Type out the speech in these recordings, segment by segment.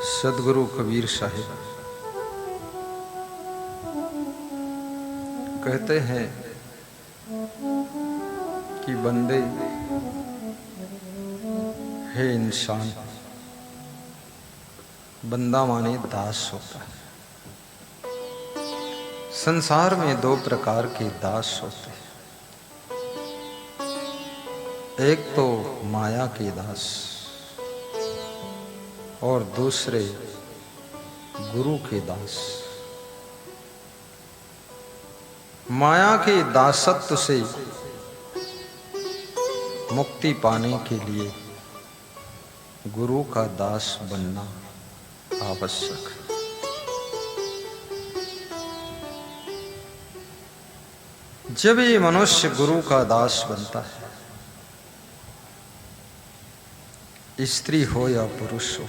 सदगुरु कबीर साहिब कहते हैं कि बंदे है इंसान, बंदा माने दास होता है। संसार में दो प्रकार के दास होते हैं, एक तो माया के दास और दूसरे गुरु के दास। माया के दासत्व से मुक्ति पाने के लिए गुरु का दास बनना आवश्यक है। जब ये मनुष्य गुरु का दास बनता है, स्त्री हो या पुरुष हो,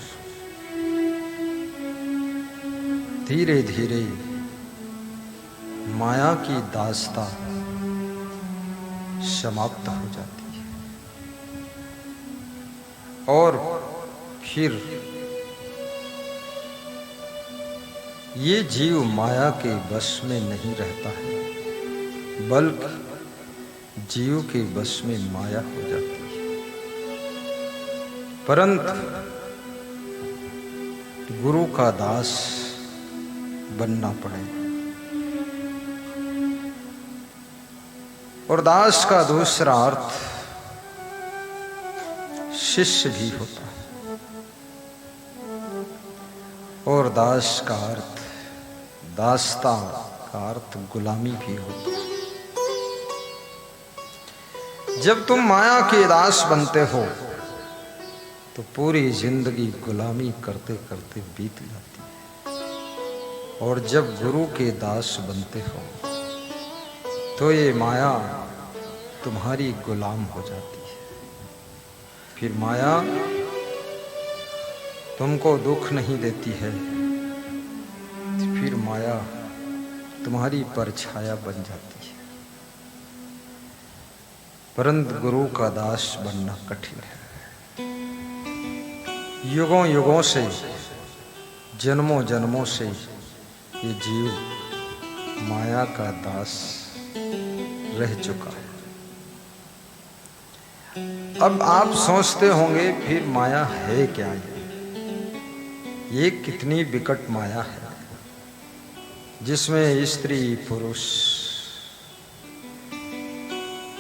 धीरे धीरे माया की दासता समाप्त हो जाती है और फिर ये जीव माया के वश में नहीं रहता है, बल्कि जीव के वश में माया हो जाती है। परंतु गुरु का दास बनना पड़ेगा। और दास का दूसरा अर्थ शिष्य भी होता है, और दास का अर्थ, दासता का अर्थ गुलामी भी होता है। जब तुम माया के दास बनते हो तो पूरी जिंदगी गुलामी करते करते बीत जाती है, और जब गुरु के दास बनते हो तो ये माया तुम्हारी गुलाम हो जाती है। फिर माया तुमको दुख नहीं देती है, फिर माया तुम्हारी परछाया बन जाती है। परंतु गुरु का दास बनना कठिन है। युगों युगों से, जन्मों जन्मों से ये जीव माया का दास रह चुका है। अब आप सोचते होंगे फिर माया है क्या? ये कितनी विकट माया है जिसमें स्त्री पुरुष,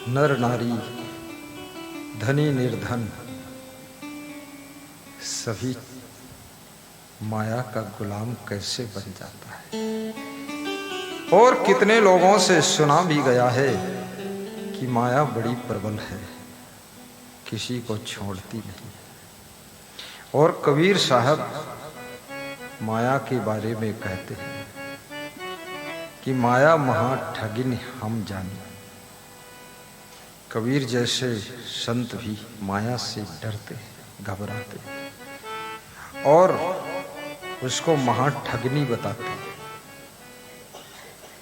नर नारी, धनी निर्धन सभी माया का गुलाम कैसे बन जाता है। और कितने लोगों से सुना भी गया है कि माया बड़ी प्रबल है, किसी को छोड़ती नहीं। और कबीर साहब माया के बारे में कहते हैं कि माया महा ठगिन हम जाने। कबीर जैसे संत भी माया से डरते हैं, घबराते हैं और उसको महाठगनी बताते हैं।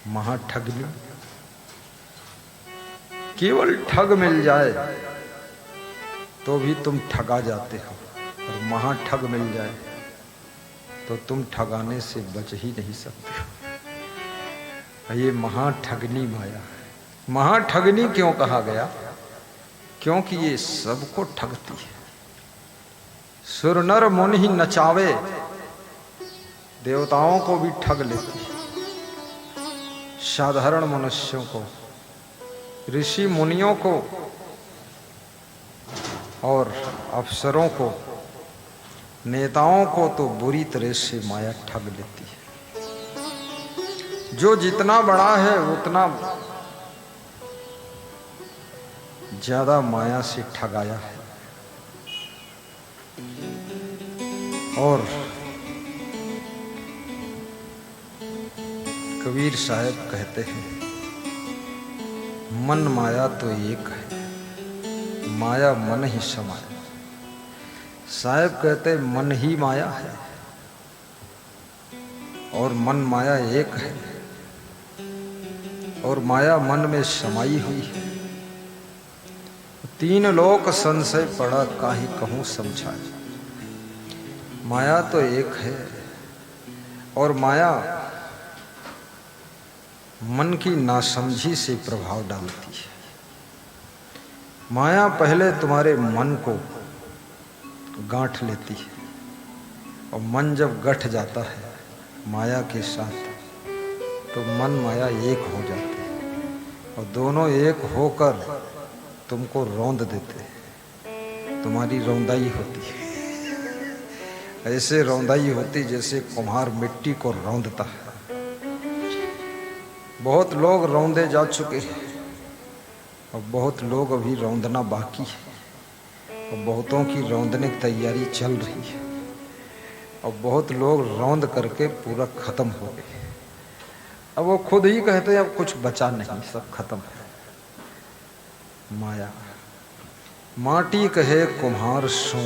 महाठगनी, केवल ठग मिल जाए तो भी तुम ठगा जाते हो, और महाठग मिल जाए तो तुम ठगाने से बच ही नहीं सकते हो। ये महाठगनी माया है। महाठगनी क्यों कहा गया? क्योंकि ये सबको ठगती है। सुर नर मुनि ही नचावे, देवताओं को भी ठग लेती है, साधारण मनुष्यों को, ऋषि मुनियों को और अफसरों को, नेताओं को तो बुरी तरह से माया ठग लेती है। जो जितना बड़ा है उतना ज्यादा माया से ठगाया है। और कबीर साहब कहते हैं मन माया तो एक है, माया मन ही समाया। साहब कहते मन ही माया है और मन माया एक है, और माया मन में समाई हुई है। तीन लोक संशय पड़ा, काहे कहूं समझाए। माया तो एक है और माया मन की नासमझी से प्रभाव डालती है। माया पहले तुम्हारे मन को गांठ लेती है और मन जब गठ जाता है माया के साथ तो मन माया एक हो जाते हैं और दोनों एक होकर तुमको रौंद देते हैं। तुम्हारी रौंदाई होती है, ऐसे रौंदाई होती जैसे कुम्हार मिट्टी को रौंदता है। बहुत लोग रौंदे जा चुके हैं और बहुत लोग अभी रौंदना बाकी है और बहुतों की रौंदने की तैयारी चल रही है और बहुत लोग रौंद करके पूरा खत्म हो गए। अब वो खुद ही कहते हैं अब कुछ बचा नहीं, सब खत्म है। माया माटी कहे कुम्हार सो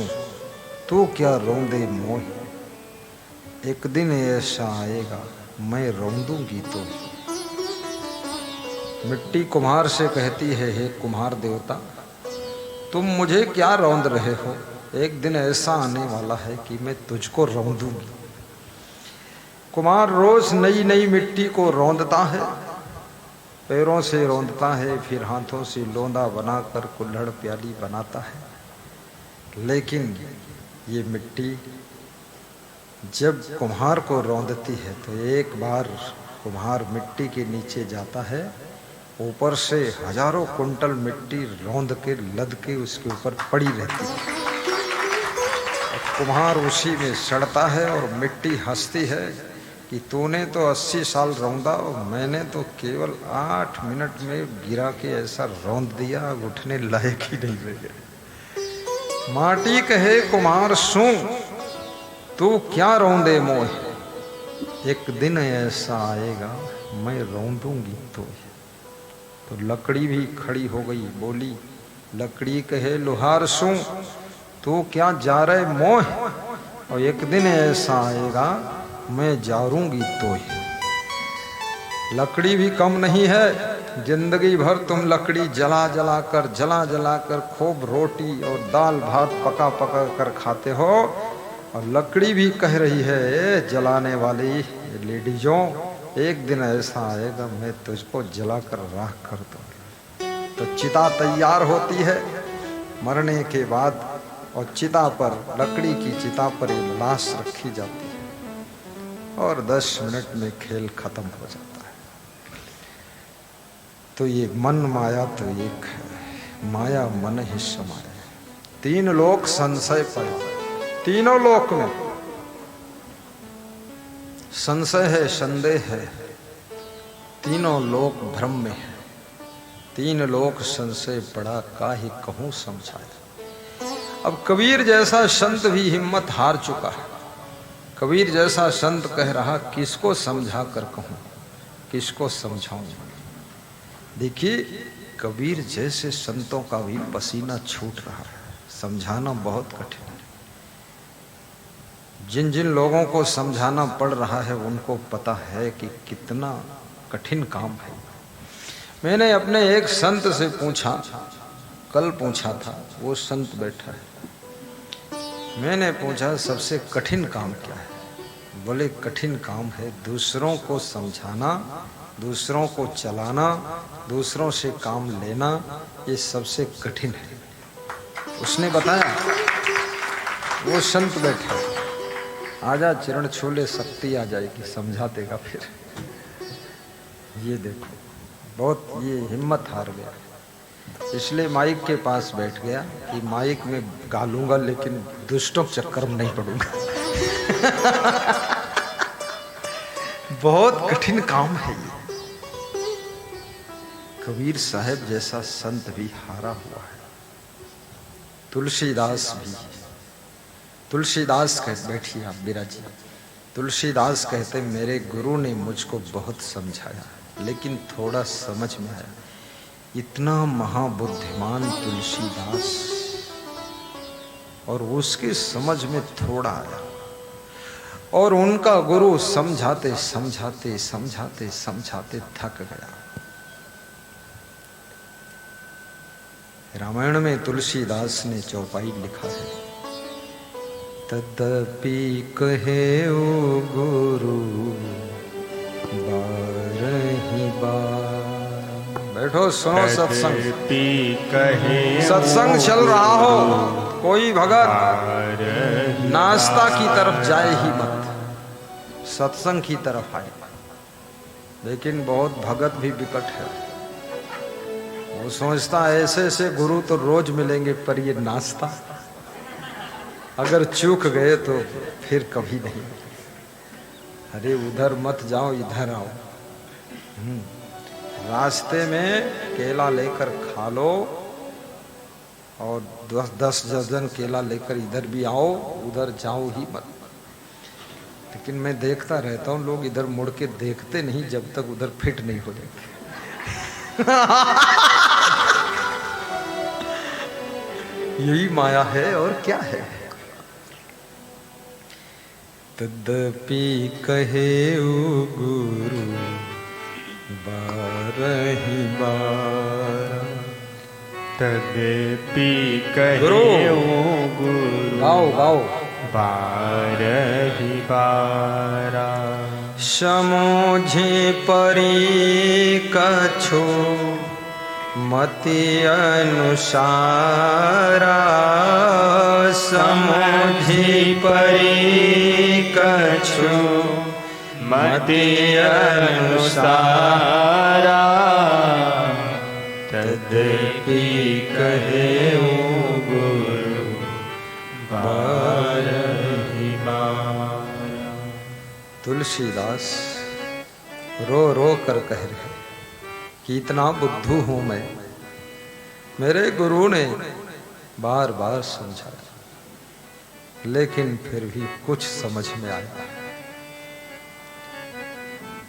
तू क्या रौंदे मोह, एक दिन ऐसा आएगा मैं रौंदूंगी तो। मिट्टी कुम्हार से कहती है हे कुम्हार देवता तुम मुझे क्या रौंद रहे हो, एक दिन ऐसा आने वाला है कि मैं तुझको रौंदूंगी। कुम्हार रोज नई नई मिट्टी को रौंदता है, पैरों से रौंदता है, फिर हाथों से लोंदा बनाकर कुल्हड़ प्याली बनाता है। लेकिन ये मिट्टी जब कुम्हार को रौंदती है तो एक बार कुम्हार मिट्टी के नीचे जाता है, ऊपर से हजारों कुंटल मिट्टी रौंद के लद के उसके ऊपर पड़ी रहती है। कुम्हार उसी में सड़ता है और मिट्टी हंसती है कि तूने तो 80 साल रौंदा और मैंने तो केवल 8 मिनट में गिरा के ऐसा रौंद दिया उठने लायक ही नहीं रह गए। माटी कहे कुम्हार सू तू क्या रौंदे मोह, एक दिन ऐसा आएगा मैं रौंदूंगी तो लकड़ी भी खड़ी हो गई, बोली लकड़ी कहे लोहार सू तू क्या जा रहे मोह, और एक दिन ऐसा आएगा मैं जारूंगी तो। लकड़ी भी कम नहीं है, जिंदगी भर तुम लकड़ी जला जला कर खूब रोटी और दाल भात पका पका कर खाते हो और लकड़ी भी कह रही है जलाने वाली लेडीजों एक दिन ऐसा आएगा मैं तुझको जलाकर राख कर दूंगी। तो चिता तैयार होती है मरने के बाद और चिता पर लकड़ी की चिता पर एक लाश रखी जाती है और 10 मिनट में खेल खत्म हो जाता है। तो ये मन माया तो एक है, माया मन ही समाया। 3 लोक संशय पड़े, तीनों लोक में संशय है, संदेह है, तीनों लोक भ्रम में है। 3 लोक संशय पड़ा काहे कहूं समझाया। अब कबीर जैसा संत भी हिम्मत हार चुका है। कबीर जैसा संत कह रहा किसको समझा कर कहूं, किसको समझाऊं। देखिए कबीर जैसे संतों का भी पसीना छूट रहा है, समझाना बहुत कठिन है। जिन जिन लोगों को समझाना पड़ रहा है उनको पता है कि कितना कठिन काम है। मैंने अपने एक संत से पूछा, कल पूछा था, वो संत बैठा है। मैंने पूछा सबसे कठिन काम क्या है? बोले कठिन काम है दूसरों को समझाना, दूसरों को चलाना, दूसरों से काम लेना, ये सबसे कठिन है। उसने बताया, वो संत बैठा है, आजा चरण छूले शक्ति आ जाएगी, समझा देगा फिर। ये देखो बहुत ये हिम्मत हार गया, इसलिए माइक के पास बैठ गया कि माइक में गालूंगा लेकिन दुष्टों के चक्कर में नहीं पड़ूंगा। बहुत कठिन काम है ये। कबीर साहब जैसा संत भी हारा हुआ है, तुलसीदास भी। तुलसीदास कहते, बैठिए आप बिराजी। तुलसीदास कहते मेरे गुरु ने मुझको बहुत समझाया लेकिन थोड़ा समझ में आया। इतना महाबुद्धिमान तुलसीदास और उसकी समझ में थोड़ा आया और उनका गुरु समझाते समझाते समझाते समझाते थक गया। रामायण में तुलसीदास ने चौपाई लिखा है, तदपि कहे ओ गुरु बारही बार। बैठो सुनो सत्संग। सत्संग चल रहा हो, कोई भगत नाश्ता की तरफ जाए ही मत, सत्संग की तरफ आए। लेकिन बहुत भगत भी विकट है, वो सोचता है ऐसे ऐसे गुरु तो रोज मिलेंगे, पर ये नाश्ता अगर चूक गए तो फिर कभी नहीं। अरे उधर मत जाओ, इधर आओ। रास्ते में केला लेकर खा लो और 10 दर्जन केला लेकर इधर भी आओ, उधर जाओ ही मत। लेकिन मैं देखता रहता हूँ लोग इधर मुड़ के देखते नहीं जब तक उधर फिट नहीं हो जाते। यही माया है और क्या है। तदपि कहे ओ गुरु बारही बार। तदपि कहे ओ गुरु गाओ गाओ बारही बारा। समझे परी कछु मति अनुसारा। समझे परी कछु मति अनुसारा। तदपि कहे ओ गुरु बारही बारा। तुलसीदास रो रो कर कह रहे कि इतना बुद्धू हूं मैं, मेरे गुरु ने बार बार समझाया लेकिन फिर भी कुछ समझ में आया।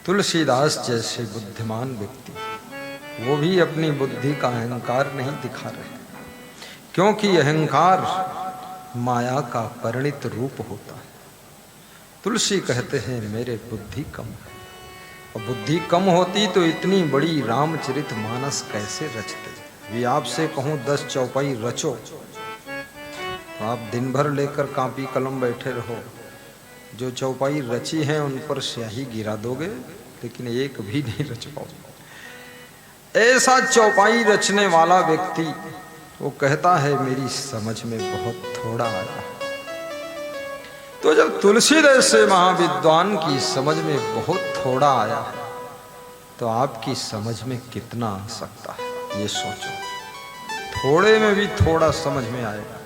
तुलसीदास जैसे बुद्धिमान व्यक्ति वो भी अपनी बुद्धि का अहंकार नहीं दिखा रहे, क्योंकि अहंकार माया का परिणित रूप होता है। तुलसी कहते हैं मेरे बुद्धि कम है, और बुद्धि कम होती तो इतनी बड़ी रामचरित मानस कैसे रचते। भी आपसे कहूँ 10 चौपाई रचो तो आप दिन भर लेकर कापी कलम बैठे रहो, जो चौपाई रची है उन पर स्याही गिरा दोगे लेकिन एक भी नहीं रच पाओगे। ऐसा चौपाई रचने वाला व्यक्ति वो कहता है मेरी समझ में बहुत थोड़ा आया। तो जब तुलसीदास से महाविद्वान की समझ में बहुत थोड़ा आया तो आपकी समझ में कितना आ सकता है, ये सोचो। थोड़े में भी थोड़ा समझ में आएगा,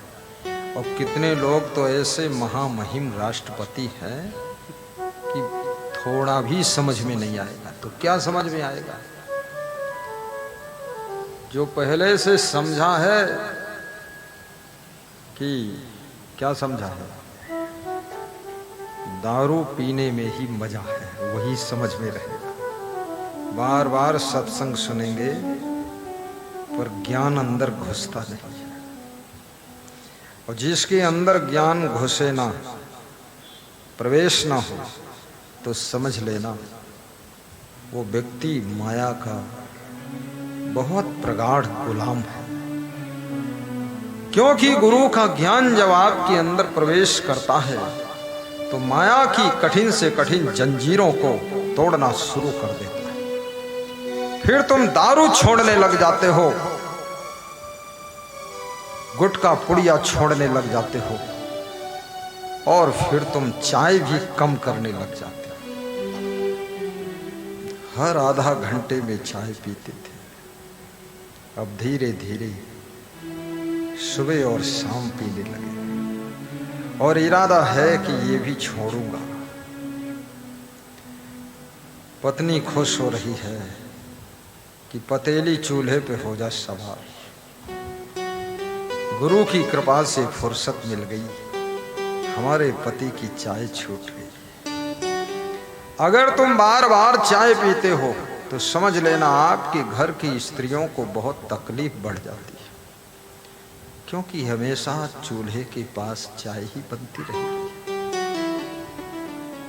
और कितने लोग तो ऐसे महामहिम राष्ट्रपति हैं कि थोड़ा भी समझ में नहीं आएगा। तो क्या समझ में आएगा? जो पहले से समझा है कि क्या समझा है, दारू पीने में ही मजा है, वही समझ में रहेगा। बार बार सत्संग सुनेंगे पर ज्ञान अंदर घुसता नहीं है, और जिसके अंदर ज्ञान घुसे ना, प्रवेश ना हो, तो समझ लेना वो व्यक्ति माया का बहुत प्रगाढ़ गुलाम है। क्योंकि गुरु का ज्ञान जब आपके अंदर प्रवेश करता है तो माया की कठिन से कठिन जंजीरों को तोड़ना शुरू कर देता है। फिर तुम दारू छोड़ने लग जाते हो, गुटखा पुड़िया छोड़ने लग जाते हो, और फिर तुम चाय भी कम करने लग जाते हो। हर आधा घंटे में चाय पीते थे, अब धीरे धीरे सुबह और शाम पीने लगे, और इरादा है कि ये भी छोड़ूंगा। पत्नी खुश हो रही है कि पतेली चूल्हे पे हो जा सवार। गुरु की कृपा से फुर्सत मिल गई, हमारे पति की चाय छूट गई। अगर तुम बार बार चाय पीते हो तो समझ लेना आपके घर की स्त्रियों को बहुत तकलीफ बढ़ जाती है, क्योंकि हमेशा चूल्हे के पास चाय ही बनती रहेगी।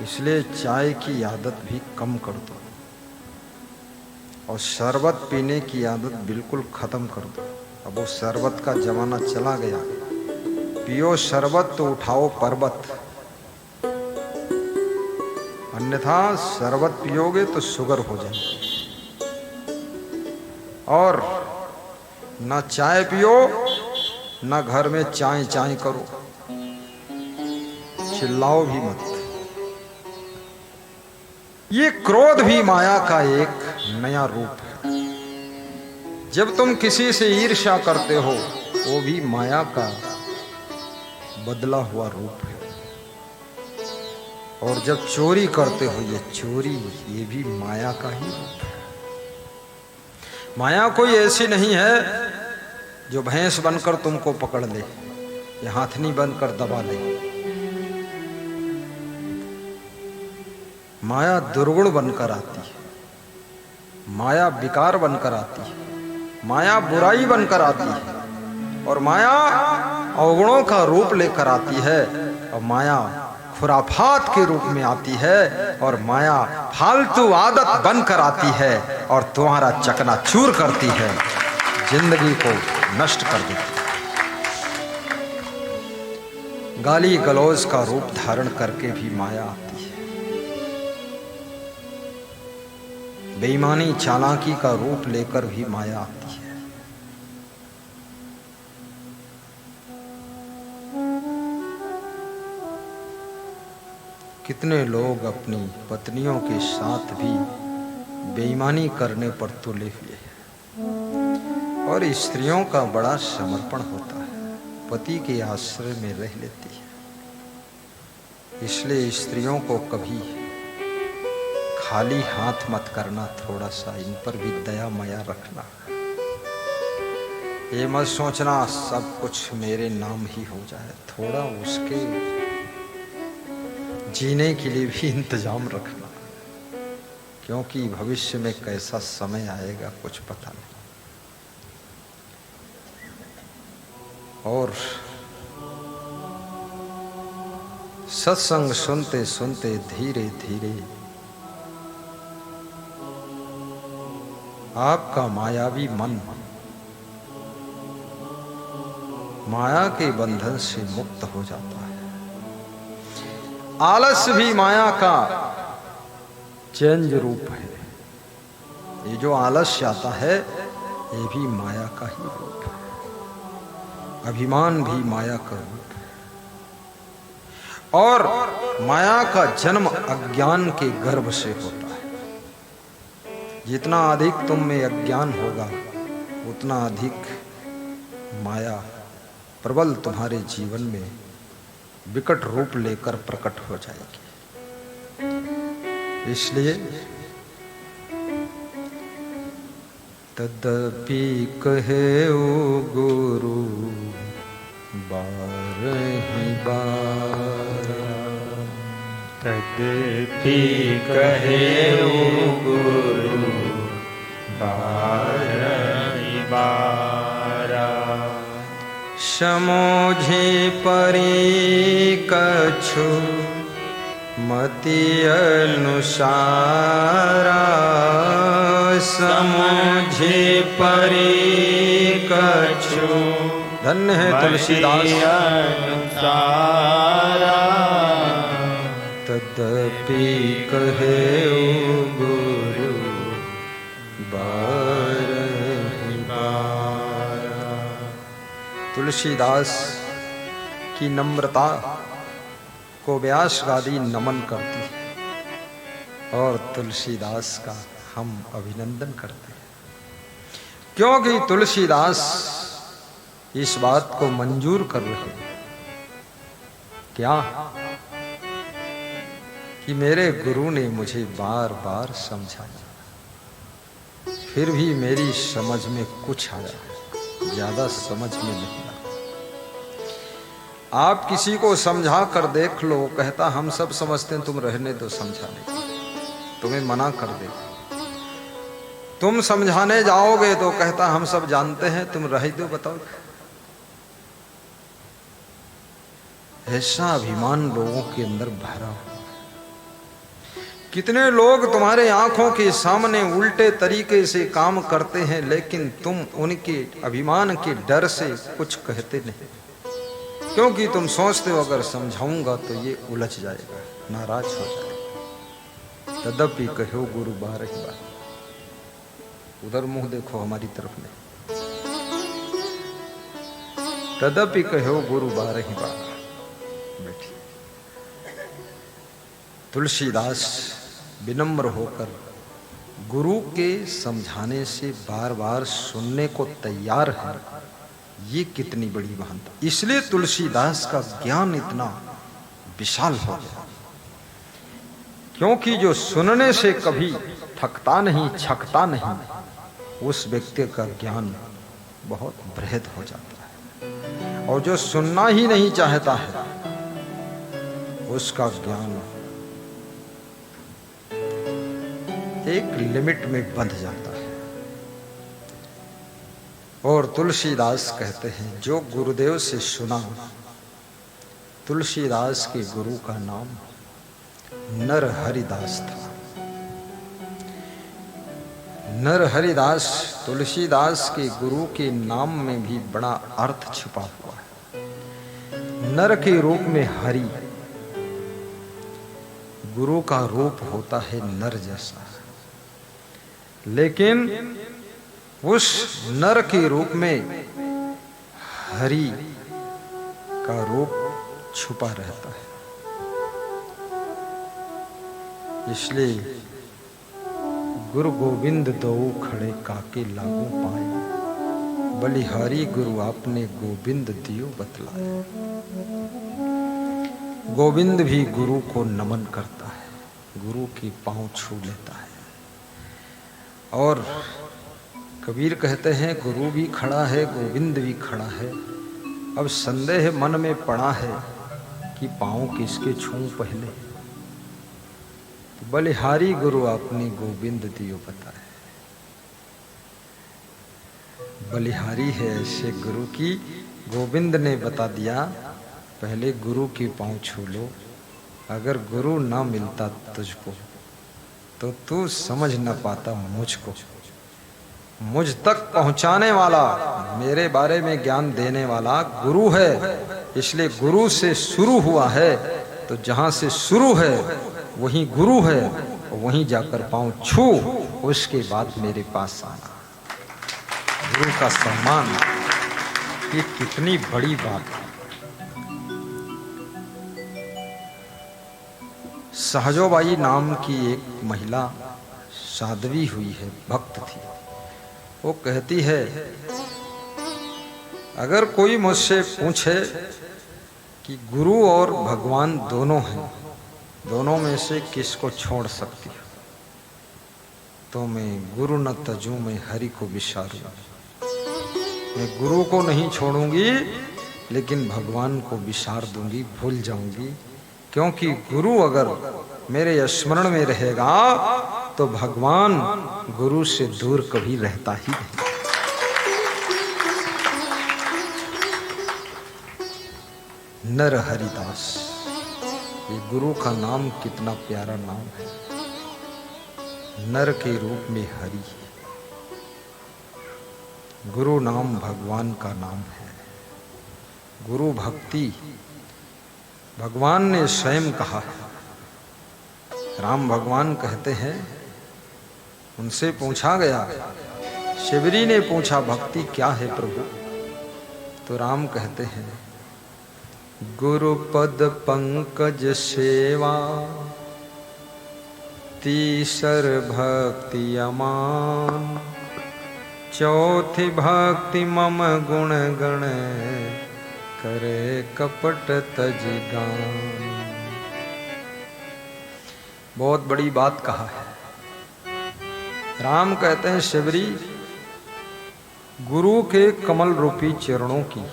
इसलिए चाय की आदत भी कम कर दो, और शरबत पीने की आदत बिल्कुल खत्म कर दो। अब वो शरबत का जमाना चला गया, पियो शरबत तो उठाओ पर्वत, अन्यथा शरबत पियोगे तो शुगर हो जाएगी। और ना चाय पियो ना घर में चाय चाय करो, चिल्लाओ भी मत। ये क्रोध भी माया का एक नया रूप है। जब तुम किसी से ईर्ष्या करते हो वो भी माया का बदला हुआ रूप है। और जब चोरी करते हो ये चोरी, ये भी माया का ही रूप है। माया कोई ऐसी नहीं है जो भैंस बनकर तुमको पकड़ ले या हाथनी बनकर दबा ले। माया दुर्गुण बनकर आती है, माया विकार बनकर आती है, माया बुराई बनकर आती है, और माया अवगुणों का रूप लेकर आती है, और माया खुराफात के रूप में आती है, और माया फालतू आदत बनकर आती है और तुम्हारा चकनाचूर करती है, जिंदगी को नष्ट कर देती है। गाली गलौज का रूप धारण करके भी माया आती है, बेईमानी चालाकी का रूप लेकर भी माया आती है। कितने लोग अपनी पत्नियों के साथ भी बेईमानी करने पर तुले हुए हैं, और स्त्रियों का बड़ा समर्पण होता है, पति के आश्रय में रह लेती है। इसलिए स्त्रियों को कभी खाली हाथ मत करना, थोड़ा सा इन पर भी दया माया रखना। ये मत सोचना सब कुछ मेरे नाम ही हो जाए, थोड़ा उसके जीने के लिए भी इंतजाम रखना, क्योंकि भविष्य में कैसा समय आएगा कुछ पता नहीं। और सत्संग सुनते सुनते धीरे धीरे आपका मायावी मन माया के बंधन से मुक्त हो जाता है। आलस भी माया का चेंज रूप है। ये जो आलस्य आता है ये भी माया का ही रूप है। अभिमान भी माया का रूप है। और माया का जन्म अज्ञान के गर्भ से होता है। जितना अधिक तुम में अज्ञान होगा उतना अधिक माया प्रबल तुम्हारे जीवन में विकट रूप लेकर प्रकट हो जाएगी। इसलिए तदपि कहे ओ गुरु बारहि बार, तदपि कहे ओ गुरु बारहि बारा, समोझे परि कछु मति अनुसारा, समझे परि कछु धन्य है तुलसीदास। अनुसारा, तदपि कहे ओ गुरु बारहि बारा। तुलसीदास की नम्रता को व्यास गादी नमन करती है और तुलसीदास का हम अभिनंदन करते हैं, क्योंकि तुलसीदास इस बात को मंजूर कर रहे हैं क्या कि मेरे गुरु ने मुझे बार बार समझाया, फिर भी मेरी समझ में कुछ आया, ज्यादा समझ में नहीं आया। आप किसी को समझा कर देख लो, कहता हम सब समझते हैं, तुम रहने दो समझाने की, तुम्हें मना कर दे। तुम समझाने जाओगे तो कहता हम सब जानते हैं, तुम रह दो, बताओ। ऐसा अभिमान लोगों के अंदर भरा हुआ। कितने लोग तुम्हारे आंखों के सामने उल्टे तरीके से काम करते हैं, लेकिन तुम उनके अभिमान के डर से कुछ कहते नहीं। क्योंकि तुम सोचते हो अगर समझाऊंगा तो ये उलझ जाएगा, नाराज हो जाएगा। तदपि कहो गुरु बारही बार। उधर मुंह देखो, हमारी तरफ में। तदपि कहो गुरु बारही बार। बैठिए। तुलसीदास विनम्र होकर गुरु के समझाने से बार बार सुनने को तैयार है। ये कितनी बड़ी महानता। इसलिए तुलसीदास का ज्ञान इतना विशाल हो गया, क्योंकि जो सुनने से कभी थकता नहीं, छकता नहीं, उस व्यक्ति का ज्ञान बहुत बृहद हो जाता है। और जो सुनना ही नहीं चाहता है, उसका ज्ञान एक लिमिट में बंध जाता है। और तुलसीदास कहते हैं जो गुरुदेव से सुना, तुलसीदास के गुरु का नाम नरहरिदास था। नरहरिदास, तुलसीदास के गुरु के नाम में भी बड़ा अर्थ छिपा हुआ है। नर के रूप में हरि, गुरु का रूप होता है नर जैसा, लेकिन उस नर के रूप में हरि का रूप छुपा रहता है। इसलिए गुरु गोविंद दो खड़े काके लागू पाए, बलिहारी गुरु आपने गोविंद दियो बतलाए। गोविंद भी गुरु को नमन करता है, गुरु के पांव छू लेता है। और कबीर कहते हैं गुरु भी खड़ा है, गोविंद भी खड़ा है। अब संदेह मन में पड़ा है कि पांव किसके छूं पहले। तो बलिहारी गुरु आपने गोविंद दियो बताए। बलिहारी है ऐसे गुरु की गोविंद ने बता दिया, पहले गुरु के पांव छू लो। अगर गुरु ना मिलता तुझको तो तू समझ न पाता मुझको। मुझ तक पहुंचाने वाला, मेरे बारे में ज्ञान देने वाला गुरु है। इसलिए गुरु से शुरू हुआ है, तो जहां से शुरू है वहीं गुरु है, वहीं जाकर पांव छू, उसके बाद मेरे पास आना। गुरु का सम्मान, ये कितनी बड़ी बात है। सहजोबाई नाम की एक महिला साध्वी हुई है, भक्त थी। वो कहती है अगर कोई मुझसे पूछे कि गुरु और भगवान दोनों हैं, दोनों में से किसको छोड़ सकती हो, तो मैं गुरु न तजू, मैं हरि को विसारूं। मैं गुरु को नहीं छोड़ूंगी, लेकिन भगवान को विसार दूंगी, भूल जाऊंगी। क्योंकि गुरु अगर मेरे स्मरण में रहेगा तो भगवान गुरु से दूर कभी रहता ही नहीं। नरहरिदास, ये गुरु का नाम कितना प्यारा नाम है। नर के रूप में हरि, गुरु नाम भगवान का नाम है। गुरु भक्ति भगवान ने स्वयं कहा है। राम भगवान कहते हैं, उनसे पूछा गया, शिवरी ने पूछा भक्ति क्या है प्रभु, तो राम कहते हैं गुरु पद पंकज सेवा, तीसर भक्ति अमान, चौथी भक्ति मम गुण गण, करे कपट तज गान। बहुत बड़ी बात कहा है। राम कहते हैं शिवरी, गुरु के कमल रूपी चरणों की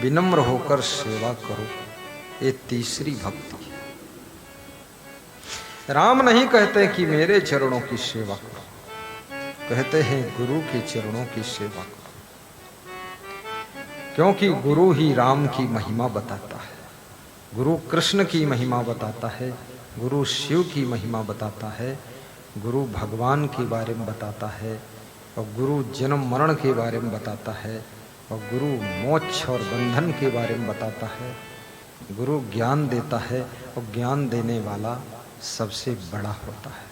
विनम्र होकर सेवा करो, ये तीसरी भक्ति है। राम नहीं कहते कि मेरे चरणों की सेवा करो, कहते हैं गुरु के चरणों की सेवा करो। क्योंकि गुरु ही राम की महिमा बताता है, गुरु कृष्ण की महिमा बताता है, गुरु शिव की महिमा बताता है, गुरु भगवान के बारे में बताता है, और गुरु जन्म मरण के बारे में बताता है, और गुरु मोक्ष और बंधन के बारे में बताता है। गुरु ज्ञान देता है और ज्ञान देने वाला सबसे बड़ा होता है।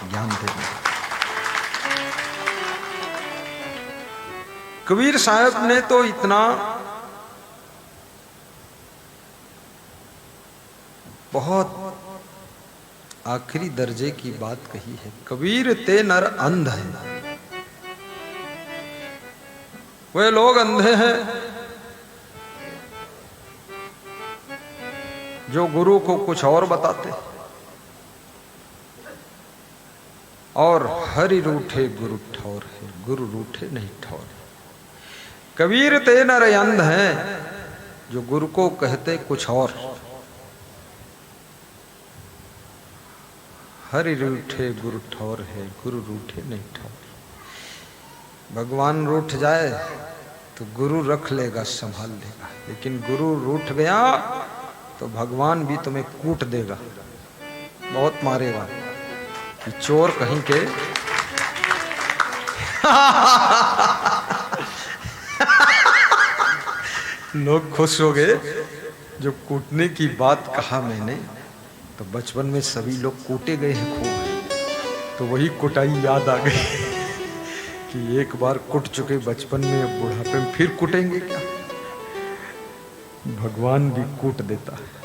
ज्ञान देने कबीर साहब ने तो इतना बहुत आखिरी दर्जे की बात कही है। कबीर ते नर अंध है। वे लोग अंधे हैं जो गुरु को कुछ और बताते और हरि रूठे गुरु ठौर है, गुरु रूठे नहीं ठौर। कबीर ते नर अंध है जो गुरु को कहते कुछ और, हरि रूठे गुरु ठौर है, गुरु रूठे नहीं ठौर। भगवान रूठ जाए तो गुरु रख लेगा, संभाल लेगा, लेकिन गुरु रूठ गया तो भगवान भी तुम्हें कूट देगा, बहुत मारेगा कि चोर कहीं के। लोग खुश हो गए जो कूटने की बात कहा मैंने, तो बचपन में सभी लोग कूटे गए हैं खूब, तो वही कुटाई याद आ गई कि एक बार कुट चुके बचपन में, अब बुढ़ापे में फिर कुटेंगे क्या। भगवान भी कूट देता है।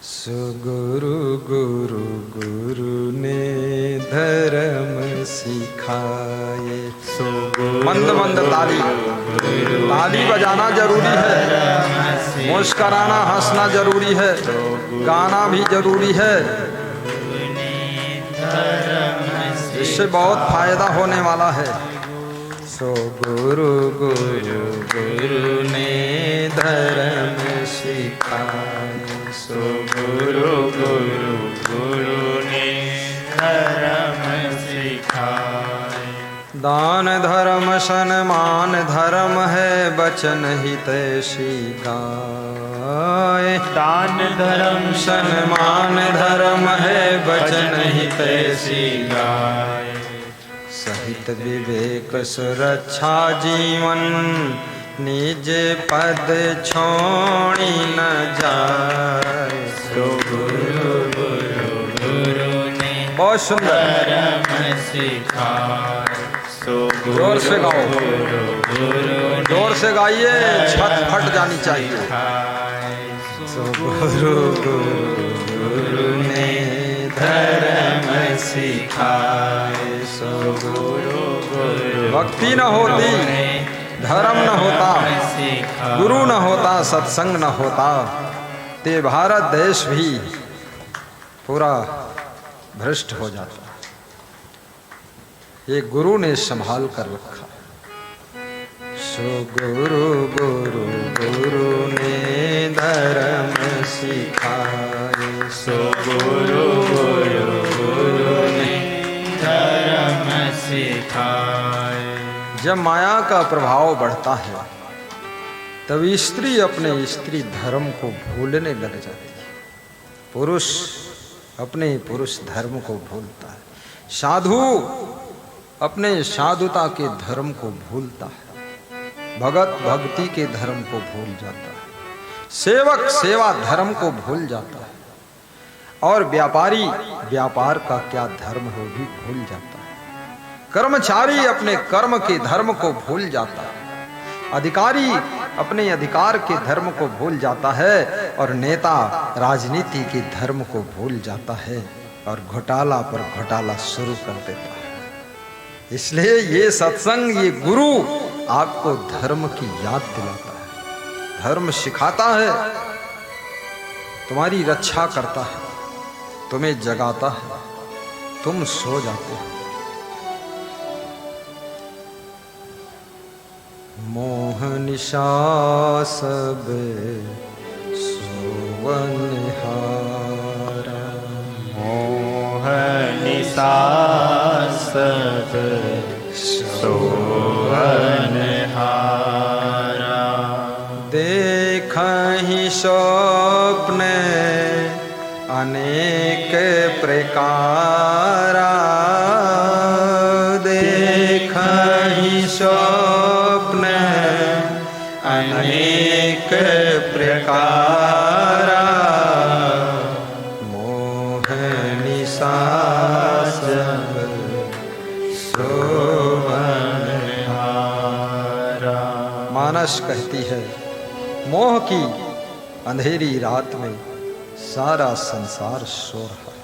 सुगुरु गुरु गुरु ने धर्म सिखाए। मंद मंद ताली, ताली बजाना जरूरी है, मुस्कराना हंसना जरूरी है, गाना भी जरूरी है। इससे बहुत फायदा होने वाला है। सो गुरु गुरु गुरु ने धर्म सिखाए। सो गुरु गुरु गुरु ने धर्म सिखाए। दान धर्म सन्मान धर्म है, बचन हितैषी गाए। दान धर्म सन्मान धर्म है, बचन हितैषी गाए। सहित विवेक सुरक्षा जीवन, निज पद छोड़ी न जाए। सो गुरु गुरु गुरु ने बहुत सुंदर धर्म सिखाए। सो जोर से गाओ, गुरु गुरु जोर से गाइए, छत फट जानी चाहिए। सो गुरु गुरु गुरु ने धर्म सिखाए। सो गुरु गुरु भक्ति न होती, धर्म न होता, गुरु न होता, सत्संग न होता, ते भारत देश भी पूरा भ्रष्ट हो जाता। ये गुरु ने संभाल कर रखा। सो गुरु गुरु गुरु ने धर्म सिखाए। सो गुरु गुरु गुरु ने धर्म सिखाए। जब माया का प्रभाव बढ़ता है तब स्त्री अपने स्त्री धर्म को भूलने लग जाती है, पुरुष अपने पुरुष धर्म को भूलता है, साधु अपने साधुता के धर्म को भूलता है, भगत भक्ति के धर्म को भूल जाता है, सेवक सेवा धर्म को भूल जाता है, और व्यापारी व्यापार का क्या धर्म हो भी भूल जाता है, कर्मचारी अपने कर्म के धर्म को भूल जाता है, अधिकारी अपने अधिकार के धर्म को भूल जाता है, और नेता राजनीति के धर्म को भूल जाता है और घोटाला पर घोटाला शुरू कर देता है। इसलिए ये सत्संग, ये गुरु आपको धर्म की याद दिलाता है, धर्म सिखाता है, तुम्हारी रक्षा करता है, तुम्हें जगाता है, तुम सो जाते हो। मोह निशा सब सोवनहारा, मोह निशा सब सोवनहारा। देखहि स्वप्न अनेक प्रकारा, अनेक प्रकारा मोह निशा जब सोमनहारा। मानस कहती है, मोह की अंधेरी रात में सारा संसार सो रहा है।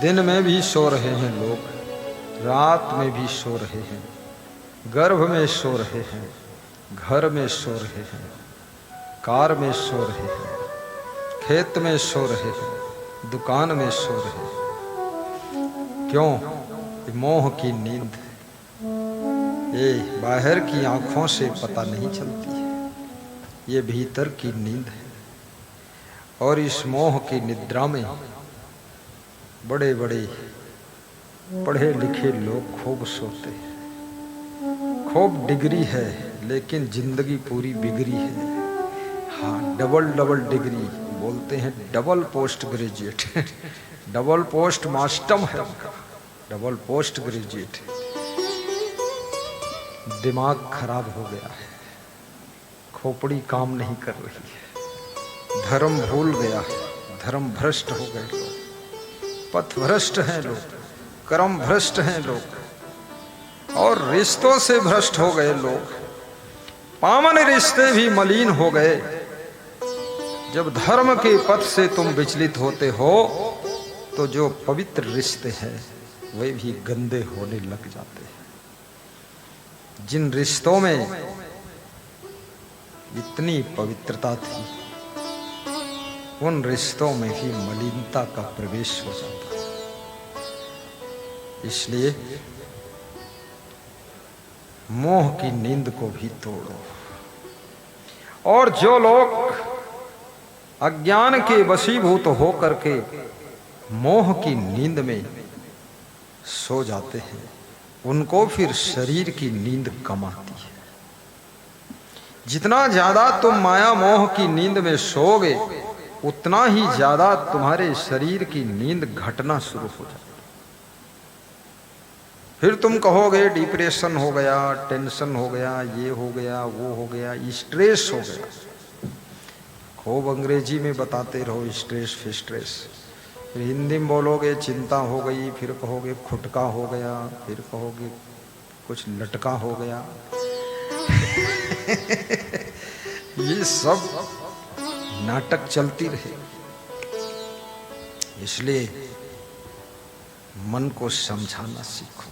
दिन में भी सो रहे हैं लोग, रात में भी सो रहे हैं, गर्भ में सो रहे हैं, घर में सो रहे हैं, कार में सो रहे हैं, खेत में सो रहे हैं, दुकान में सो रहे हैं। क्यों? ये मोह की नींद ये बाहर की आंखों से पता नहीं चलती है, ये भीतर की नींद है। और इस मोह की निद्रा में बड़े बड़े पढ़े लिखे लोग खूब सोते हैं, खूब डिग्री है लेकिन जिंदगी पूरी बिगड़ी है। हाँ, डबल डबल डिग्री बोलते हैं, double post graduate double post master है उनका, डबल पोस्ट ग्रेजुएट। दिमाग खराब हो गया है, खोपड़ी काम नहीं कर रही है, धर्म भूल गया है, धर्म भ्रष्ट हो गए लोग, पथ भ्रष्ट हैं लोग, कर्म भ्रष्ट हैं लोग, और रिश्तों से भ्रष्ट हो गए लोग। पावन रिश्ते भी मलिन हो गए। जब धर्म के पथ से तुम विचलित होते हो तो जो पवित्र रिश्ते हैं वे भी गंदे होने लग जाते हैं। जिन रिश्तों में इतनी पवित्रता थी उन रिश्तों में ही मलिनता का प्रवेश हो जाता है। इसलिए मोह की नींद को भी तोड़ो। और जो लोग अज्ञान के वशीभूत होकर के मोह की नींद में सो जाते हैं उनको फिर शरीर की नींद कम आती है। जितना ज्यादा तुम माया मोह की नींद में सोओगे उतना ही ज्यादा तुम्हारे शरीर की नींद घटना शुरू हो जाएगी। फिर तुम कहोगे डिप्रेशन हो गया, टेंशन हो गया, ये हो गया, वो हो गया, स्ट्रेस हो गया। खूब अंग्रेजी में बताते रहो स्ट्रेस फिस्ट्रेस, फिर हिंदी में बोलोगे चिंता हो गई, फिर कहोगे खुटका हो गया, फिर कहोगे कुछ लटका हो गया ये सब नाटक चलती रहे। इसलिए मन को समझाना सीखो।